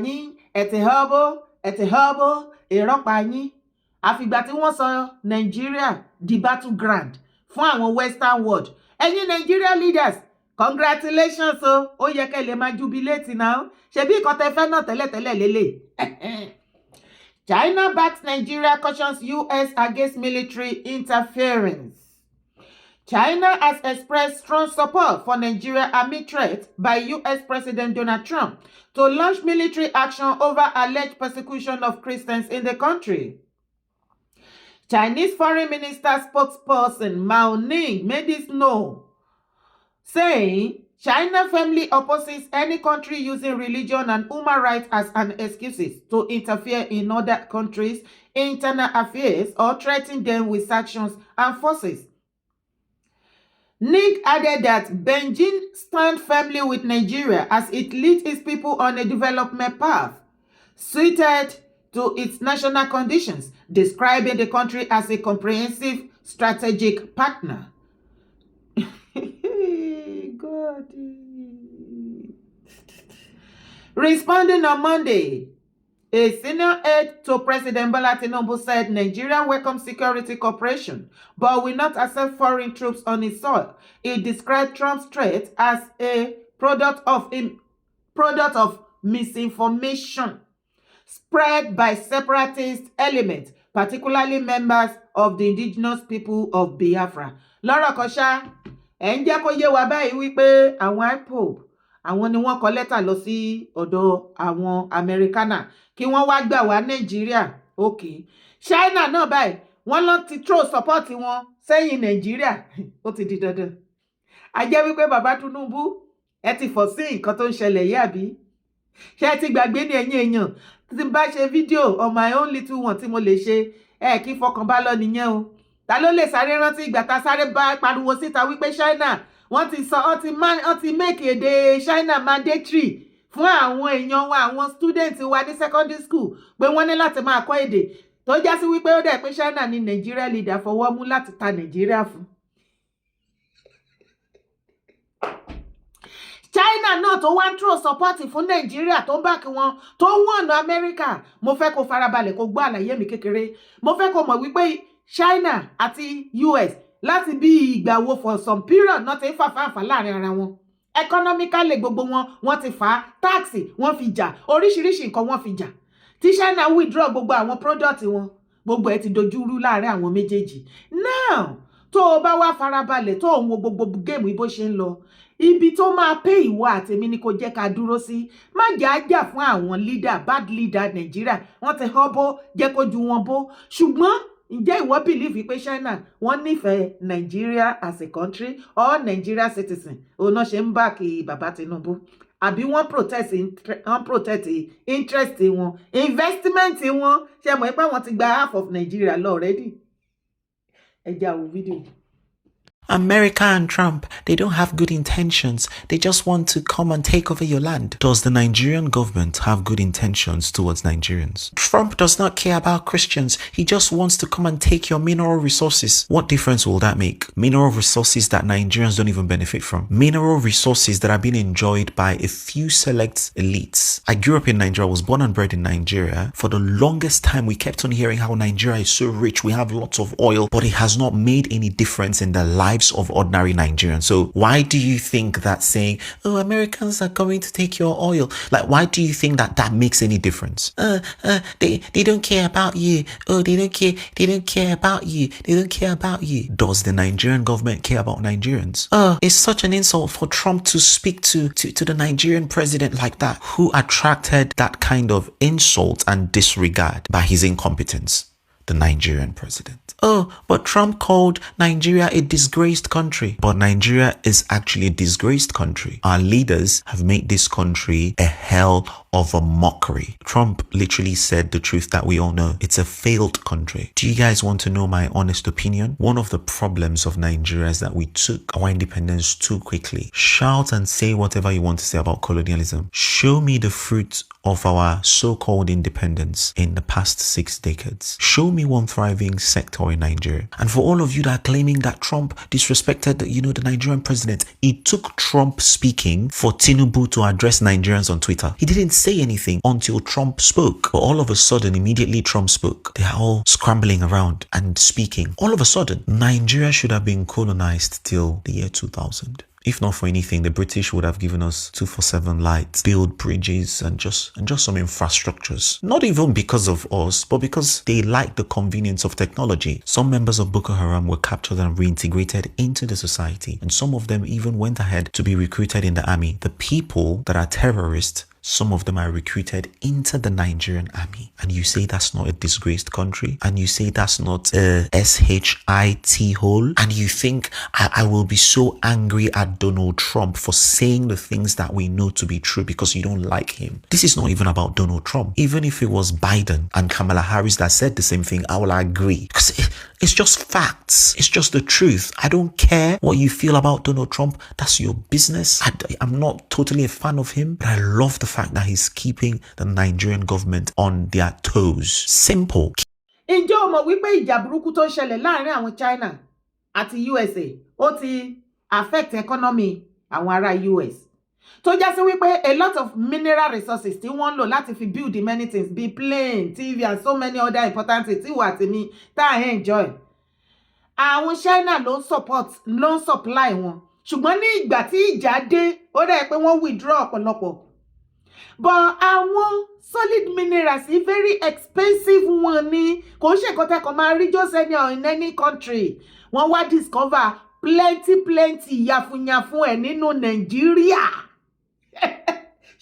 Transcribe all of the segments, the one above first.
yín ẹ ti họ́bó ìrọ́pàá yín àfìgbà tí wọ́n sọ Nàìjíríà di battleground fún àwọn western world ẹ̀yin Nigeria leaders congratulations o ó yẹ kẹ́ lè máa jubilate náà ṣebí nǹkan tẹ́ fẹ́ náà tẹ́lẹ̀tẹ́lẹ̀ lélẹ̀. China backs Nigeria, cautions U.S. against military interference. China has expressed strong support for Nigeria amid threats by U.S. President Donald Trump to launch military action over alleged persecution of Christians in the country. Chinese Foreign Minister spokesperson Mao Ning made this known, saying China firmly opposes any country using religion and human rights as an excuse to interfere in other countries' internal affairs or threaten them with sanctions and forces. Ning added that Beijing stands firmly with Nigeria as it leads its people on a development path suited to its national conditions, describing the country as a comprehensive strategic partner. God. Responding on Monday, a senior aide to President Bola Tinubu said Nigeria welcomes security cooperation, but will not accept foreign troops on its soil. It described Trump's threat as a product of misinformation spread by separatist elements, particularly members of the indigenous people of Biafra. Lọ́rọ̀ kan ṣá, ẹ̀ ń jẹ́ kó yé wa báyìí wípé àwọn IPOB àwọn ni wọ́n kọ lẹ́tà lọ sí ọ̀dọ̀ àwọn Americana kí wọ́n wá gbà wá Nàìjíríà. Okay. China náà báyìí wọ́n lọ ti throw support wọn sẹ́yìn Nàìjíríà. Ó ti di dandan. A jẹ́ wípé bàbá Tinubu ẹ ti fọ̀ sí nǹkan tó ń ṣẹlẹ̀ yìí àbí? Ṣé ẹ ti gbàgbé ní ẹ̀yin èèyàn tí n bá ṣe fídíò on my own little one tí mo lè ṣe kí fọkàn bá lọ nìyẹn o. Ta ló lè sáré rántí ìgbà tá sáré bá pariwo síta wípé China wọ́n ti sọ wọ́n ti make èdè China mandatory fún àwọn èèyàn wa àwọn students wa ní secondary school pé wọ́n ní láti máa kọ́ èdè tó já sí wípé ó dẹ̀ pé China ni Nigeria leader fọwọ́ mú láti ta Nigeria fún. China náà tó wá ń throw support fún Nigeria tó ń back wọn tó ń wọ̀nà America. Mo fẹ́ kó farabalẹ̀ kó gbọ́ àlàyé mi kékeré. Mo fẹ́ kó mọ̀ wípé China àti US láti bí ìgbà wo for some period náà ti ń fàfàǹfà láàrin ara wọn. Economically gbogbo wọ́n ti fà á, táàsì wọ́n fi jà, oríṣiríṣi nǹkan wọ́n fi jà. Tí China withdraw gbogbo àwọn product wọn, gbogbo ẹ̀ ti dojúrú láàrin àwọn méjèèjì. Now, tó o bá wá farabalẹ̀ tó ń wo gbogbo game bó ṣe ń lọ, ibi tó máa pé ìwọ àtèmi ni kò jẹ́ ká dúró sí. Má jà á jà fún àwọn leader, bad leader Nigeria. Wọ́n ti họ́bó, jẹ́ kójú wọn bó. Ṣùgbọ́n ǹjẹ́ ìwọ believe pé China wọ́n nífẹ̀ẹ́ Nigeria as a country or Nigeria citizen òun náà ṣe ń bá kí bàbá Tinubu àbí wọ́n protect interest wọn investment wọn ṣe mọ̀ pé wọ́n ti gba half of Nigeria lọ already. Ẹ já wo fídíò. America and Trump, they don't have good intentions. They just want to come and take over your land. Does the Nigerian government have good intentions towards Nigerians? Trump does not care about Christians. He just wants to come and take your mineral resources. What difference will that make? Mineral resources that Nigerians don't even benefit from. Mineral resources that are being enjoyed by a few select elites. I grew up in Nigeria. I was born and bred in Nigeria. For the longest time, we kept on hearing how Nigeria is so rich. We have lots of oil, but it has not made any difference in the life of ordinary Nigerians. So why do you think that saying, oh, Americans are going to take your oil, like why do you think that makes any difference? They don't care about you. Oh, they don't care about you. They don't care about you. Does the Nigerian government care about Nigerians? It's such an insult for Trump to speak to the Nigerian president like that. Who attracted that kind of insult and disregard by his incompetence? The Nigerian president. Oh, but Trump called Nigeria a disgraced country. But Nigeria is actually a disgraced country. Our leaders have made this country a hell of a mockery. Trump literally said the truth that we all know. It's a failed country. Do you guys want to know my honest opinion? One of the problems of Nigeria is that we took our independence too quickly. Shout and say whatever you want to say about colonialism. Show me the fruit of our so-called independence in the past 6 decades. Show me one thriving sector in Nigeria. And for all of you that are claiming that Trump disrespected, the Nigerian president, it took Trump speaking for Tinubu to address Nigerians on Twitter. He didn't say anything until Trump spoke. But all of a sudden, immediately Trump spoke, they are all scrambling around and speaking. All of a sudden, Nigeria should have been colonized till the year 2000. If not for anything, the British would have given us 247 lights, build bridges, and just some infrastructures. Not even because of us, but because they liked the convenience of technology. Some members of Boko Haram were captured and reintegrated into the society, and some of them even went ahead to be recruited in the army. The people that are terrorists, some of them are recruited into the Nigerian army. And you say that's not a disgraced country? And you say that's not a SHIT hole? And you think I will be so angry at Donald Trump for saying the things that we know to be true because you don't like him? This is not even about Donald Trump. Even if it was Biden and Kamala Harris that said the same thing, I will agree. Because it's just facts. It's just the truth. I don't care what you feel about Donald Trump. That's your business. I'm not totally a fan of him, but I love the fact that he's keeping the Nigerian government on their toes. Simple. Ǹjẹ́ o mọ̀ wípé ìjà burúkú tó ń ṣẹlẹ̀ láàrin àwọn China àti USA ó ti affect economy àwọn ará US? Tó já sí wípé a lot of mineral resources tí wọ́n ń lò láti fi build many things bíi plane, TV and so many other important things tí wà tí mi tá à enjoy. Àwọn China ló ń supply wọn. Ṣùgbọ́n ní ìgbà tí ìjà dé, ó dẹ̀ pé wọ́n withdraw ọ̀pọ̀lọpọ̀. But àwọn solid minerals is very expensive one ni. Kò ṣe nǹkan tẹ́ kàn máa rí just in any country. Wọ́n wá discover plenty yàfùnyàfùn ẹ̀ nínú Nàìjíríà.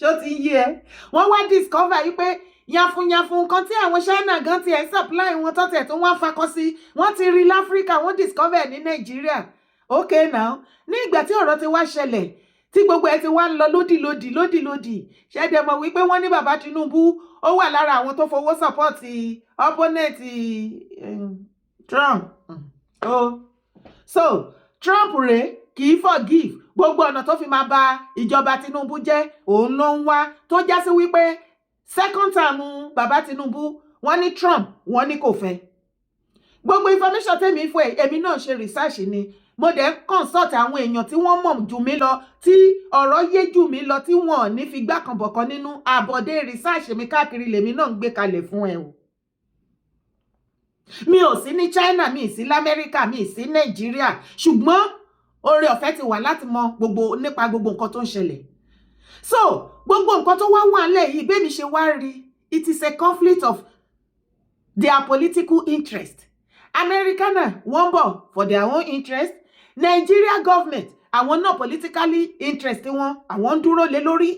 Ṣó ti yé ẹ? Wọ́n wá discover yìí pé yàfùnyàfùn nǹkan tí àwọn China gan ti ẹ̀ supply wọn tọ́tẹ̀ tó wọ́n fakọ sí. Wọ́n ti rí l'Africa, wọ́n discover ní Nàìjíríà. Okay now, ní ìgbà tí ọ̀rọ̀ ti wá ṣẹlẹ̀, tí gbogbo ẹ ti wá ń lọ lódì ṣẹ́dẹ̀ mọ̀ wípé wọ́n ní bàbá Tinubu ó wà lára àwọn tó fowó support opponent Trump. So Trump rèé kì í forgive. Gbogbo ọ̀nà tó fi máa ba ìjọba Tinubu jẹ́ òun ló ń wá, tó já sí wípé second term bàbá Tinubu wọ́n ní Trump wọ́n ní kò fẹ́. Gbogbo information tèmi fún ẹ, èmi náà ṣe research ni. Mo dẹ̀ consult àwọn èèyàn tí wọ́n mọ̀ jù mí lọ, tí ọ̀rọ̀ yé jù mí lọ, tí wọ́n ní fi gbá kan bọ̀kan nínú àbọ̀dé research mi káàkiri lèmi náà ń gbé kalẹ̀ fún ẹ o. Mi ò sí ní China, mi sí l'Amẹ́ríkà, mi sí Nàìjíríà, ṣùgbọ́n oore ọ̀fẹ́ ti wà láti mọ nípa gbogbo nǹkan tó ń ṣẹlẹ̀. So gbogbo nǹkan tó wá wà nílẹ̀ yìí bẹ́ẹ̀ mi ṣe wá rí, it is a conflict of their political interest. America náà wọ́n bọ̀ for their own interest. Nigeria government àwọn náà politically interest wọn àwọn ń dúró lé lórí.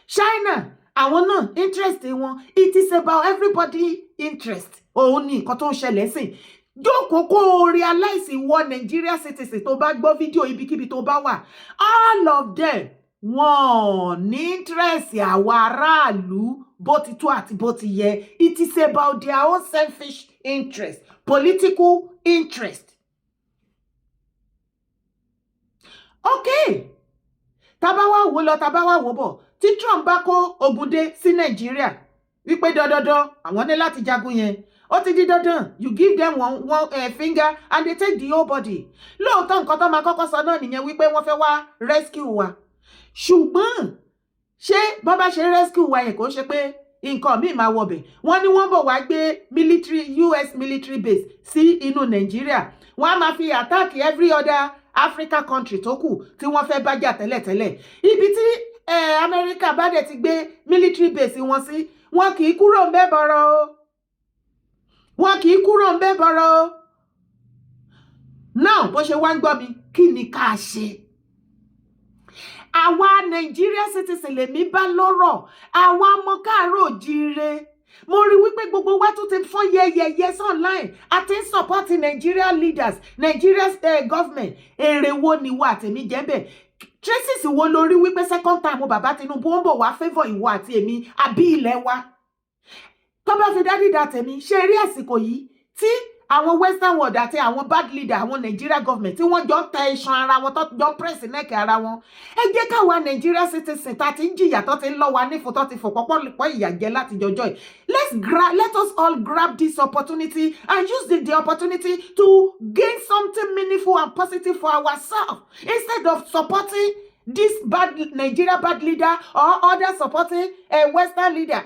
China àwọn náà interest wọn. It is about everybody interest. Òun ni nǹkan tó ń ṣẹlẹ̀ sìn. Jókòó kó realize ìwọ Nigeria citizen tó bá gbọ́ fídíò ibikíbi tó bá wà. All of them wọ́n ní interest àwa aráàlú bó ti tó àti bó ti yẹ. It is about their own selfish interest, political interest. Okay, tabawa wo lọ tabawa wo bọ̀, tí Trump bá kó ogun dé sí Nàìjíríà wípé dandan àwọn ní láti jagun yẹn, ó ti di dandan. You give them one finger and they take the whole body. Lóòótọ́ nǹkan tó máa kọ́kọ́ sọ náà nìyẹn wípé wọ́n fẹ́ wá rescue wa. Ṣùgbọ́n ṣé bọ́n bá ṣe rescue wa yẹn kò ṣe pé nǹkan míì máa wọbẹ̀? Wọ́n ní wọ́n bọ̀ wá gbé US military base sí inú Nàìjíríà. Wọ́n á máa fi attack every other Africa country tó kù tí wọ́n fẹ́ bá jà tẹ́lẹ̀tẹ́lẹ̀. Ibi tí America bá dẹ̀ ti gbé military base wọn sí, wọn kì í kúrò ńbẹ̀ bọ̀rọ̀ o. Wọn kì í kúrò ńbẹ̀ bọ̀rọ̀ o. Now bó ṣe wá ń gbọ́ mi, kí ni ká ṣe? Àwa Nigeria citizen lèmi bá lọ́rọ̀, àwa ọmọ káàárọ̀ oòjíire. Mo rí wípé gbogbo wa tún ti fọ́n yẹyẹyẹ online àti support Nigeria leaders, Nigeria government. Èrè wo ni wà tèmi jẹ́bẹ̀? Traces wo lórí wípé second time bàbá Tinubu ń bọ̀ wá favor ìwọ àti èmi àbí ilẹ̀ wa? Tó bá fi dádì dá tèmi, ṣe rí àsìkò yìí tí àwọn western world àti àwọn bad leader àwọn Nigeria government tí wọ́n jọ ń tẹ iṣan ara wọn, tó jọ press neck ara wọn. Ẹ jẹ́ káwa Nigeria citizen tá ti ń jìyà tó ti ń lọ wa nífò tó ti fò pọ̀pọ̀ ìyà jẹ láti jọjọ́ yìí. Let us all grab this opportunity and use the opportunity to gain something meaningful and positive for ourselves instead of supporting this bad Nigeria bad leader or other supporting a Western leader.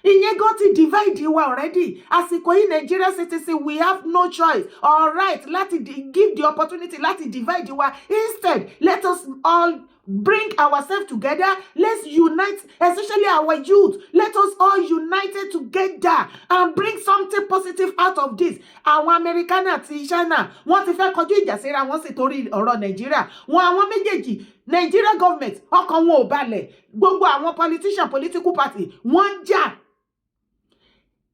Ìyẹn gan ti divide wa already. Àsìkò yìí Nigeria citizen, we have no choice or right láti give the opportunity láti divide wa. Instead, let us all bring ourselves together. Let's unite, especially our youth. Let us all unite together and bring something positive out of this. Àwọn American àti China, wọ́n ti fẹ́ kọjú ìjà síra wọn sì torí ọ̀rọ̀ Nigeria. Àwọn méjèèjì, Nigeria government, ọkàn wọn ò balẹ̀. Gbogbo àwọn politician, political party, wọ́n jà.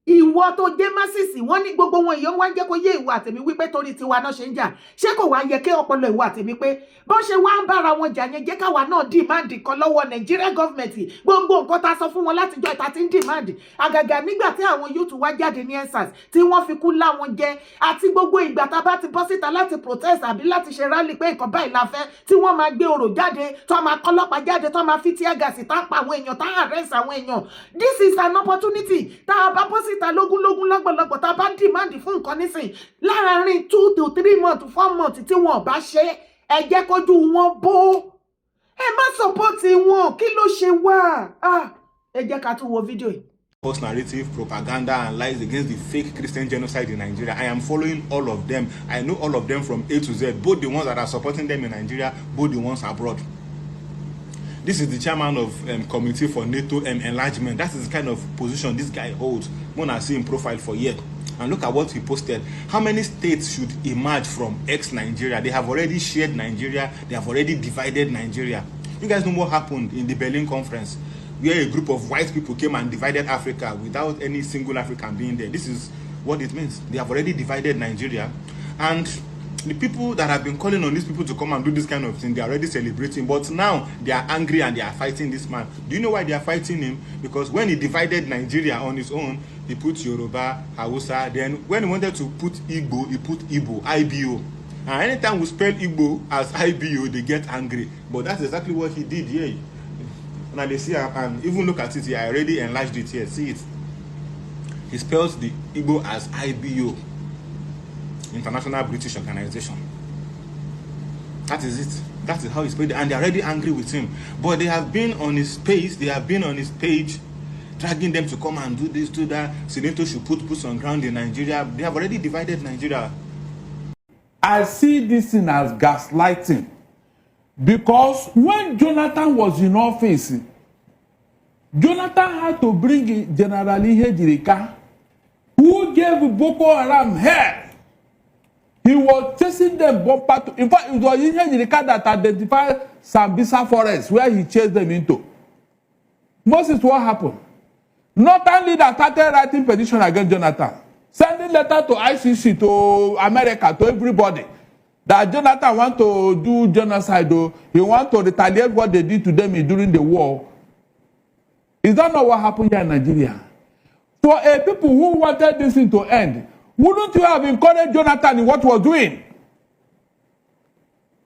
Ìwọ tó jẹ́ masisi, wọ́n ní gbogbo wọn èèyàn wá ń jẹ́ kó yé ìwọ àtèmi wípé torí tiwa náà ṣe ń jà. Ṣé kò wá yẹ kí ọpọlọ ìwọ àtèmi pé bó ṣe wá ń bára wọn jà yẹn jẹ́ káwa náà demand kan lọ́wọ́ Nigeria government. Gbogbo nǹkan tá sọ fún wọn látijọ́ ìta tí ń demand. Àgàgà nígbà tí àwọn youth wá jáde ní EndSARS tí wọ́n fi kú láwọn jẹ, àti gbogbo ìgbà tá bá ti bọ́ síta láti protest àbí láti ṣe rally pé nǹkan báyìí la fẹ́, tí wọ́n máa gbé ọ̀rọ̀ jáde, tó máa kọ́lọ́pàá jáde, tó máa fi tear gas tá pa àwọn èèyàn, tá arrest àwọn èèyàn. This is an opportunity. Tá bá bọ́ síta lógúnlógún lọ́gbọ̀lọ́gbọ̀, tá bá demand fún nǹkan nísìn láàárín 2 to 3 months 4 months tí wọ́n bá ṣe, ẹ jẹ́ kójú wọn bó. Ẹ má support wọn, kí ló ṣe wá? Ẹ jẹ́ ká tún wo fídíò yìí. False narrative, propaganda, and lies against the fake Christian genocide in Nigeria. I am following all of them. I know all of them from A to Z, both the ones that are supporting them in Nigeria, both the ones abroad. This is the chairman of Committee for NATO Enlargement. That is the kind of position this guy holds. When I see him profile for years. And look at what he posted. How many states should emerge from ex-Nigeria? They have already shared Nigeria. They have already divided Nigeria. You guys know what happened in the Berlin Conference, where a group of white people came and divided Africa without any single African being there. This is what it means. They have already divided Nigeria. And the people that have been calling on these people to come and do this kind of thing, they are already celebrating. But now they are angry and they are fighting this man. Do you know why they are fighting him? Because when he divided Nigeria on his own, he put Yoruba, Hausa. Then when he wanted to put Igbo, he put Igbo, IBO. And anytime we spell Igbo as IBO, they get angry. But that's exactly what he did here. Now they see, and even look at it here, I already enlarged it here. See it? He spells the Igbo as IBO, International British Organization. That is it. That is how he spelled it. And they're already angry with him. But they have been on his page, they have been on his page, dragging them to come and do this, do that. Senator should put boots on ground in Nigeria. They have already divided Nigeria. I see this thing as gaslighting. Because when Jonathan was in office, Jonathan had to bring General Ihejirika, who gave Boko Haram hell. He was chasing them bumper to, in fact, it was Ihejirika that identified Sambisa Forest, where he chased them into. Moses, what happened? Northern leader started writing petition against Jonathan, sending letter to ICC, to America, to everybody, that Jonathan want to do genocide, though. He want to retaliate what they did to them during the war. Is that not what happened here in Nigeria? For a people who wanted this thing to end, wouldn't you have encouraged Jonathan in what he was doing?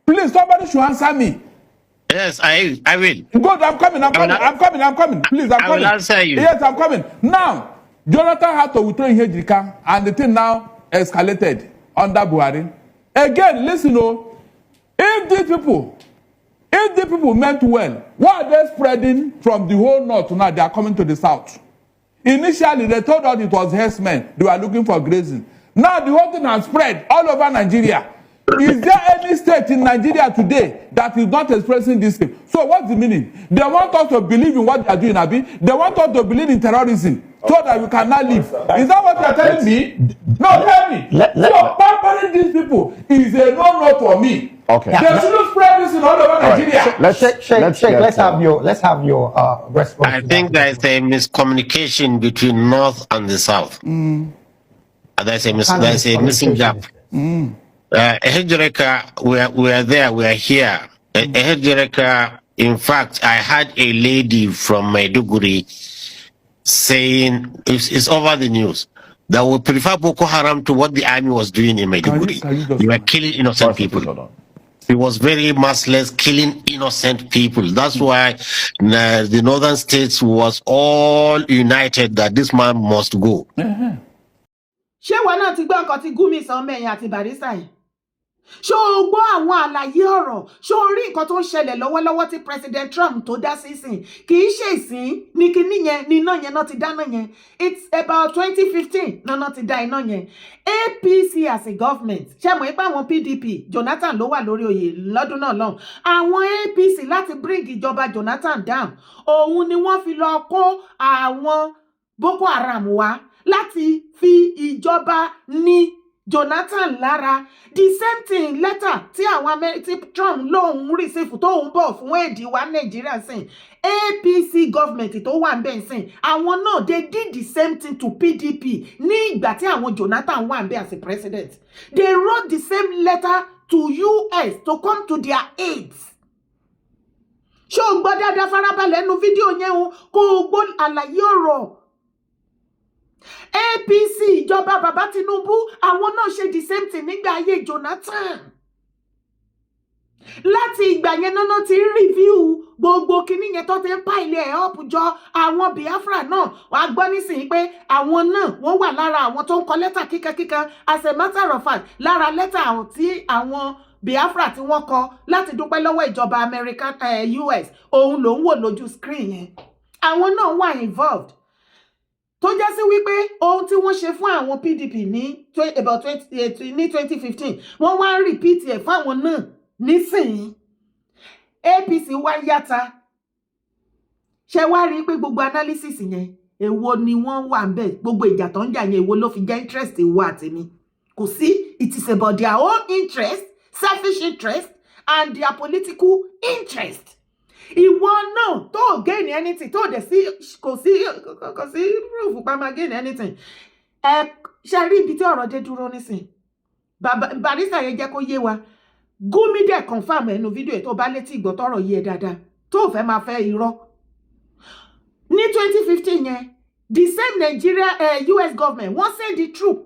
Please, somebody should answer me. Yes, I will. Good, I'm coming. Please, I'm coming. I will answer you. Yes, I'm coming. Now, Jonathan had to withdraw Ihejirika, and the thing now escalated under Buhari. Again, listen, if these people meant well, why are they spreading from the whole north now? They are coming to the south. Initially, they told us it was herdsmen. They were looking for grazing. Now, the whole thing has spread all over Nigeria. Is there any state in Nigeria today that is not expressing this thing? So what's the meaning? They want us to believe in what they are doing, Abi. They want us to believe in terrorism so that we cannot live. Is that what you are telling me? No, tell me. So pampering these people is a no-no for me. Okay. They shouldn't spread this in all over Nigeria. Let's have your response. I think there is a miscommunication between North and the South. There's a missing gap. Ihejirika, we are there, we are here. Ihejirika, in fact, I had a lady from Maiduguri saying, it's over the news, that we prefer Boko Haram to what the army was doing in Maiduguri. They were killing innocent people. It was very merciless, killing innocent people. That's why the northern states was all united that this man must go. Ṣé wọn náà ti gbọ́ nǹkan tí Gumi sọ mẹ́yìn àti Barrister yìí? ṣó o gbọ́ àwọn àlàyé ọ̀rọ̀ ṣó o rí nǹkan tó ń ṣẹlẹ̀ lọ́wọ́lọ́wọ́ tí President Trump tó dá sí sìn kì í ṣe ìsìn ní kinní yẹn ní iná yẹn náà ti dáná yẹn it's about 2015 náà ti dá iná yẹn APC as a government ṣe mọ̀ pé àwọn PDP Jonathan ló wà lórí oyè lọ́dún náà lọ́hùn àwọn APC láti bring ìjọba Jonathan down òun ni wọ́n fi lọ kó àwọn Boko Haram wá láti fi ìjọba ní Jonathan lára the same thing letter tí àwọn tí Trump lóun receive tóun bọ̀ fún èdè wa Nàìjíríà sìn APC government tó wà ń bẹ̀ sìn àwọn náà they did the same thing to PDP ní ìgbà tí àwọn Jonathan wà ń bẹ̀ as a president they wrote the same letter to U.S. to come to their aid. ṣé o gbọ́ dáadáa farabalẹ̀ nínú fídíò yẹn o kó o gbọ́ àlàyé ọ̀rọ̀ APC ìjọba bàbá Tinubu àwọn náà ṣe the same thing nígbà ayé Jonathan láti ìgbà yẹn náà ti review gbogbo kinní yẹn tó ti ń pa ilé ẹ̀ ọ̀pùjọ àwọn Biafra náà wàá gbọ́ nísìnyí pé àwọn náà wọ́n wà lára àwọn tó ń kọ lẹ́tà kíkankíkan as a matter of fact lára lẹ́tà tí àwọn Biafra tí wọ́n kọ láti dúpẹ́ lọ́wọ́ ìjọba American US òun ló ń wò lójú screen yẹn àwọn náà wà involved tó jẹ́ sí wípé ohun tí wọ́n ṣe fún àwọn PDP ní about 2015 wọ́n wá ń repeat ẹ̀ fáwọn náà nísìnyí APC wá yàtà ṣe wá rí pé gbogbo analysis yẹn èwo ni wọ́n wà ń bẹ̀ gbogbo ìjà tó ń jà yẹn èwo ló fi jẹ́ interest ìwọ àtèmi kò sí it is about their own interest selfish interest and their political interest. Ìwọ náà tó gain anything tó dẹ̀ sí kò sí proof pa máa gain anything ṣe rí ibi tí ọ̀rọ̀ dé dúró nísìn barista yẹn jẹ́ kó yé wa Gumi dẹ̀ confam ẹnu fídíò ẹ̀ tó bá létí ìgbọ́ tọ́rọ̀ yé dáadáa tó fẹ́ máa fẹ́ irọ́ ní 2015 yẹn the same Nigeria US government wọ́n send the troop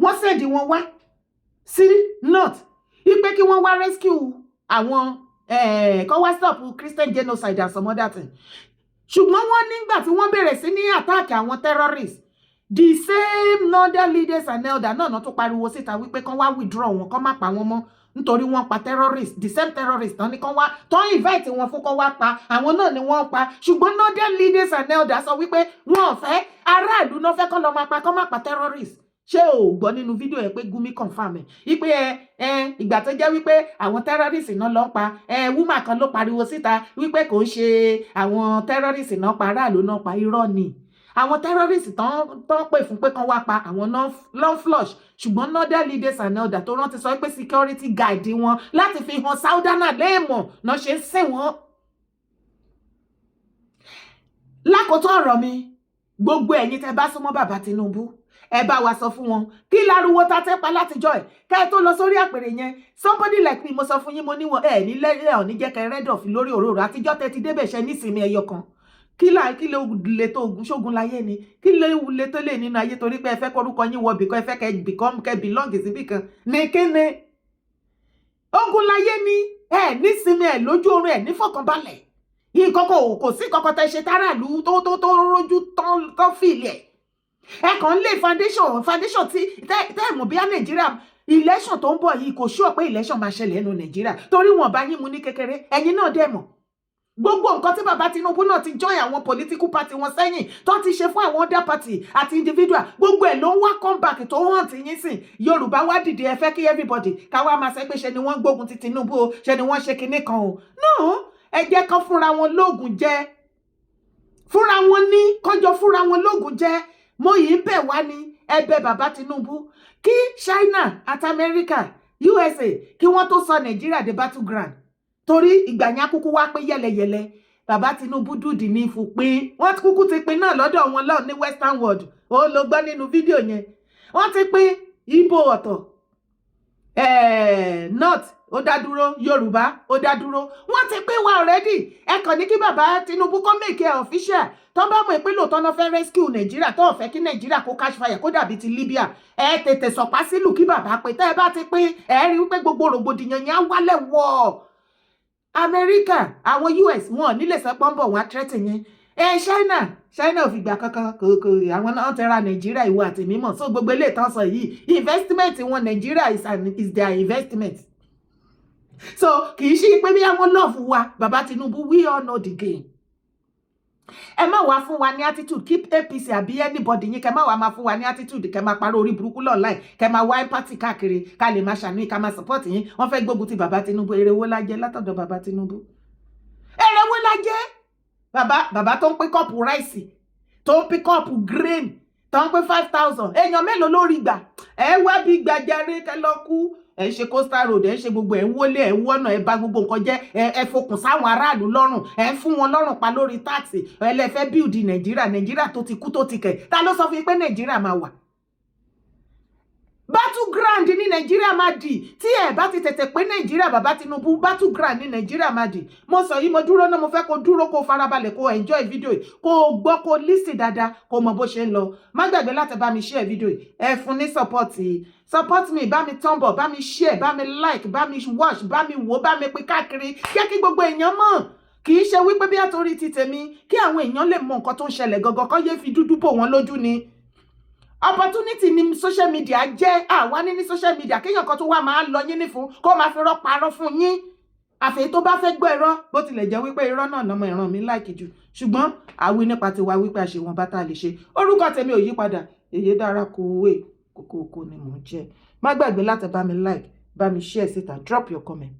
wọ́n send wọn wá sí north ipe kí wọ́n wá rescue àwọn kọ́ wá stop Christian genocide and some other thing ṣùgbọ́n wọ́n nígbà tí wọ́n bẹ̀rẹ̀ sí ní attack àwọn terrorists the same northern leaders and elders náà tó pariwo síta wípé kán wá withdraw wọn kán má pa wọn mọ́ nítorí wọ́n pa terrorists the same terrorists tán ní kán wá tán invite wọn fún kán wá pa àwọn náà ni wọ́n pa ṣùgbọ́n northern leaders and elders sọ wípé wọn ò fẹ́ aráàlú náà fẹ́ kán lọ máa pa kán má pa terrorists ṣé o gbọ́ nínú fídíò ẹ̀ pé Gumi confam ẹ̀ wípé ìgbà tó jẹ́ wípé àwọn terrorists náà ló ń pa woman kan ló pariwo síta wípé kò ń ṣe àwọn terrorists náà pa aráàlú náà pa irọ́ ni àwọn terrorists tán pè fún pé kán wá pa àwọn non flush ṣùgbọ́n northern leaders and elders tó rántí sọ pé security guide wọn láti fi hàn Southerners léèmọ̀ náà ṣe ń sìn wọ́n. lákòótọ́ ọ̀rọ̀ mi gbogbo ẹ̀yin tẹ́ bá súnmọ́ bàbá Tinubu ẹ bá wa sọ fún wọn kí láruwo ta tẹ́ pa látijọ́ ẹ̀ kẹ́ ẹ tó lọ sórí àpèrè yẹn somebody like me mo sọ fún yín mo níwọ̀n ẹ̀ nílẹ̀ ọ̀ ní jẹ́ kẹ́ rẹ́dọ̀ fi lórí òróró àtijọ́ tẹ́ ti débẹ̀ ṣe nísìnyí ẹyọ kan kí lè lè tó ogun ṣógun láyé ni kí lè tó lè nínú ayé torí pé ẹ fẹ́ kórúkọ yín wọ bìkan ẹ fẹ́ kẹ́ belong síbì kan ní kíni ogun láyé ni ẹ nísìnyí ẹ lójú oorun ẹ nífọ̀kànbalẹ̀ yìí kò sí kọ́kọ́ tẹ́ ṣe táràlú tó rójú tán fìlì ẹ̀ ẹ kàn ń lé foundation tí tẹ́ mọ̀ bí á Nàìjíríà election tó ń bọ̀ yìí kò ṣúọ̀ pé election máa ṣẹlẹ̀ nínú Nàìjíríà torí wọn bá yín mu ní kékeré ẹ̀yin náà dẹ̀ mọ̀ gbogbo nǹkan tí bàbá Tinubu náà ti join àwọn political party wọn sẹ́yìn tó ti ṣe fún àwọn other party àti individual gbogbo ẹ̀ ló ń wá comeback tó hàn tí yín sìn Yorùbá wá dìde ẹ fẹ́ kí everybody káwá máa sẹ́ pé ṣe ni wọ́n gbógun ti Tinubu o ṣe ni wọ́n ṣe kinní kan o no ẹ jẹ́ kán fúnra wọn lóògùn jẹ fúnra wọn ní kọjọ fúnra wọn lóògùn jẹ mo yìí bẹ̀ wá ní ẹ̀bẹ̀ bàbá Tinubu kí China àti America USA kí wọ́n tó sọ Nàìjíríà dé battleground torí ìgbà yẹn kúkú wá pé yẹlẹyẹlẹ bàbá Tinubu dùdì ní ìfúnpín wọ́n kúkú ti pín náà lọ́dọ̀ wọn lọ́ọ̀ ní western world ó ló gbọ́ nínú fídíò yẹn wọ́n ti pín Ìgbò ọ̀tọ̀ north ó dá dúró Yorùbá ó dá dúró wọ́n ti pín wa already ẹ kàn ní kí bàbá Tinubu kó make it official tó bá mọ̀ pé lóòótọ́ náà fẹ́ rescue Nàìjíríà tó fẹ́ kí Nàìjíríà kó catch fire kó dàbí ti Libya ẹ tètè sọ̀pá sílùú kí bàbá pé tẹ́ ẹ bá ti pín ẹ rí wípé gbogbo rògbòdìyàn yẹn á wálẹ̀ wọ̀ Amẹ́ríkà àwọn US wọn nílé sọ pọ́nbọ̀ wọn àtẹ́tì yẹn China ò fìgbà kankan kò àwọn náà tẹ́ra Nàìjíríà ìwọ àti mímọ̀ so gbogbo ilé ìtàn sọ yìí investment wọn Nàìjíríà is their investment So kì í ṣe pé bí àwọn love wa bàbá Tinubu, we all know the game. Ẹ má wá fún wa ní attitude, keep APC àbí anybody yín kẹ má wá máa fún wa ní attitude kẹ máa parọ́ orí burúkú online kẹ máa wá empathy káàkiri ká lè máa ṣàánú ká máa support yín. Wọ́n fẹ́ gbógun ti bàbá Tinubu. Èrè wo la jẹ látọ̀dọ̀ bàbá Tinubu? Èrè wo la jẹ? Bàbá tó ń pín kọ́ọ̀pù ráìsì, tó ń pín kọ́ọ̀pù grain, tó ń pín 5,000. Èèyàn mélòó lórí gbà? Ẹ wá bí gbàjarè kẹ lọ kú. Ẹ ṣe coastal road, ẹ ṣe gbogbo, ẹ ń wọlé, ẹ ń wọ́nà, ẹ bà gbogbo nǹkan jẹ́, ẹ fokùn sáwọn aráàlú lọ́rùn, ẹ fún wọn lọ́rùn pa lórí táàsì, ẹ lè fẹ́ build Nàìjíríà tó ti kú tó ti kẹ̀. Ta ló sọ fún yín pé Nàìjíríà máa wà? Battleground ní Nàìjíríà máa dì. Tí ẹ bá ti tètè pé Nàìjíríà bàbá Tinubu, battleground ní Nàìjíríà máa dì. Mo sọ yìí, mo dúró náà, mo fẹ́ kó dúró, kó farabalẹ̀, kó enjoy video yìí, kó gbọ́, kó listen dáadáa, kó mọ bó ṣe ń lọ. Má gbàgbé láti bá mi share video yìí. Ẹ fún ní support me, bá mi tumble, bá mi share, bá mi like, bá mi watch, bá mi wò, bá mi pín káàkiri. Jẹ́ kí gbogbo èèyàn mọ̀. Kì í ṣe wípé bí àtòrí ti tèmi, kí àwọn èèyàn lè mọ nǹkan tó ń ṣẹlẹ̀ gangan, kó yé fi dúdú bò wọ́n lójú ni. Opportunity ni social media jẹ́. Àwa ní social media kéèyàn kan tó wá máa lọ yín ní fún kó máa fi rọ́ parọ́ fún yín. Àfẹ́ tó bá fẹ́ gbọ́ irọ́, bó tilẹ̀ jẹ́ wípé irọ́ náà lọ́mọ ìran mi like jù. Ṣùgbọ́n àwi nípa tiwa wípé àṣewọ̀n bá tá lè ṣe. Orúkọ tèmi ò yí padà. Èyédára Kòwé kòkòkò ni mò ń jẹ́. Má gbàgbé láti bá mi like, bá mi share síta, drop your comment.